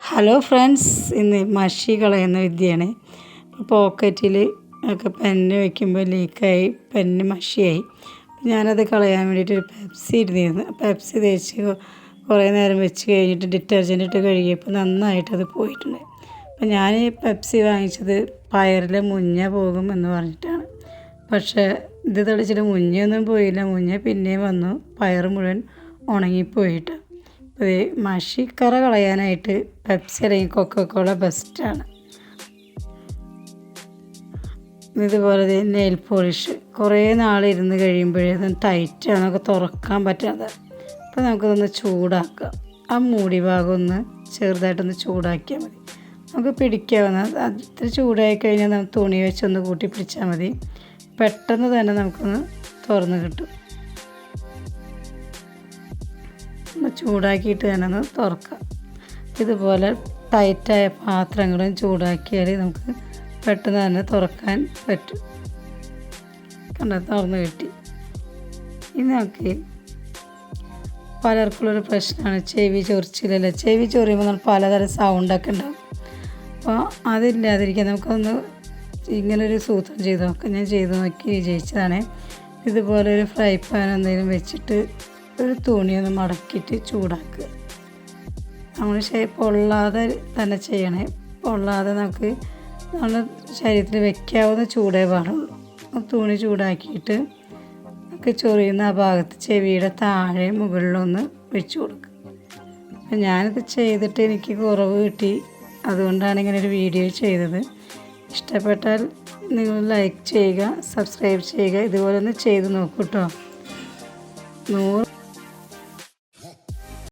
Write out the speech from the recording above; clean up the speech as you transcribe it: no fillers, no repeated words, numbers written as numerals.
Hello friends, ഇന്ന് മഷി കളയുന്ന വിദ്യയാണ്. പോക്കറ്റിൽ ഒക്കെ പെന്ന് വയ്ക്കുമ്പോൾ ലീക്കായി പെന്ന് മഷിയായി. ഞാനത് കളയാൻ വേണ്ടിയിട്ട് ഒരു പെപ്സി ഇരുന്നിരുന്നു. പെപ്സി തേച്ച് കുറേ നേരം വെച്ച് കഴിഞ്ഞിട്ട് ഡിറ്റർജൻറ്റ് ഇട്ട് കഴുകിയപ്പോൾ നന്നായിട്ടത് പോയിട്ടുണ്ട്. അപ്പോൾ ഞാൻ ഈ പെപ്സി വാങ്ങിച്ചത് പയറിലെ മുഞ്ഞ പോകും എന്ന് പറഞ്ഞിട്ടാണ്. പക്ഷേ ഇത് തെളിച്ചിട്ട് മുഞ്ഞയൊന്നും പോയില്ല. മുഞ്ഞ പിന്നെയും വന്നു. പയർ മുഴുവൻ ഉണങ്ങിപ്പോയിട്ട്. അപ്പോൾ മഷിക്കറ കളയാനായിട്ട് പെപ്സി അല്ലെങ്കിൽ കൊക്കക്കോള ബെസ്റ്റാണ്. ഇതുപോലെ നെയിൽ പോളിഷ് കുറേ നാളിരുന്ന് കഴിയുമ്പോഴേ അത് ടൈറ്റാണ്, നമുക്ക് തുറക്കാൻ പറ്റാതെ. അപ്പോൾ നമുക്കതൊന്ന് ചൂടാക്കാം. ആ മൂടി ഭാഗം ഒന്ന് ചെറുതായിട്ടൊന്ന് ചൂടാക്കിയാൽ മതി. നമുക്ക് പിടിക്കാവുന്ന അത്ര ചൂടായി കഴിഞ്ഞാൽ നമുക്ക് തുണി വെച്ചൊന്ന് കൂട്ടി പിടിച്ചാൽ മതി. പെട്ടെന്ന് തന്നെ നമുക്കൊന്ന് തുറന്ന് കിട്ടും. ഒന്ന് ചൂടാക്കിയിട്ട് തന്നെ ഒന്ന് തുറക്കാം. ഇതുപോലെ ടൈറ്റായ പാത്രങ്ങളും ചൂടാക്കിയാൽ നമുക്ക് പെട്ടെന്ന് തന്നെ തുറക്കാൻ പറ്റും. കണ്ട, തുറന്ന് കിട്ടി. ഇനി നമുക്ക് പലർക്കുള്ളൊരു പ്രശ്നമാണ് ചെവി ചൊറിച്ചിലല്ല. ചെവി ചൊറിയുമ്പോൾ നമ്മൾ പലതരം സൗണ്ടൊക്കെ ഉണ്ടാകും. അപ്പോൾ അതില്ലാതിരിക്കാൻ നമുക്കൊന്ന് ഇങ്ങനൊരു സൂത്രം ചെയ്ത് നോക്കാം. ഞാൻ ചെയ്ത് നോക്കി വിജയിച്ചതാണ്. ഇതുപോലെ ഒരു ഫ്രൈ പാൻ എന്തെങ്കിലും വെച്ചിട്ട് ഒരു തുണിയൊന്ന് മടക്കിയിട്ട് ചൂടാക്കുക. നമ്മൾ പൊള്ളാതെ തന്നെ ചെയ്യണേ. പൊള്ളാതെ നമുക്ക് നമ്മുടെ ശരീരത്തിൽ വയ്ക്കാവുന്ന ചൂടേ പാടുള്ളൂ. തുണി ചൂടാക്കിയിട്ട് നമുക്ക് ചൊറിയുന്ന ആ ഭാഗത്ത് ചെവിയുടെ താഴെ മുകളിലൊന്ന് വെച്ച് കൊടുക്കുക. അപ്പം ഞാനിത് ചെയ്തിട്ട് എനിക്ക് കുറവ് കിട്ടി. അതുകൊണ്ടാണ് ഇങ്ങനെ ഒരു വീഡിയോ ചെയ്തത്. ഇഷ്ടപ്പെട്ടാൽ നിങ്ങൾ ലൈക്ക് ചെയ്യുക, സബ്സ്ക്രൈബ് ചെയ്യുക. ഇതുപോലെ ഒന്ന് ചെയ്ത് നോക്കൂ കേട്ടോ. 100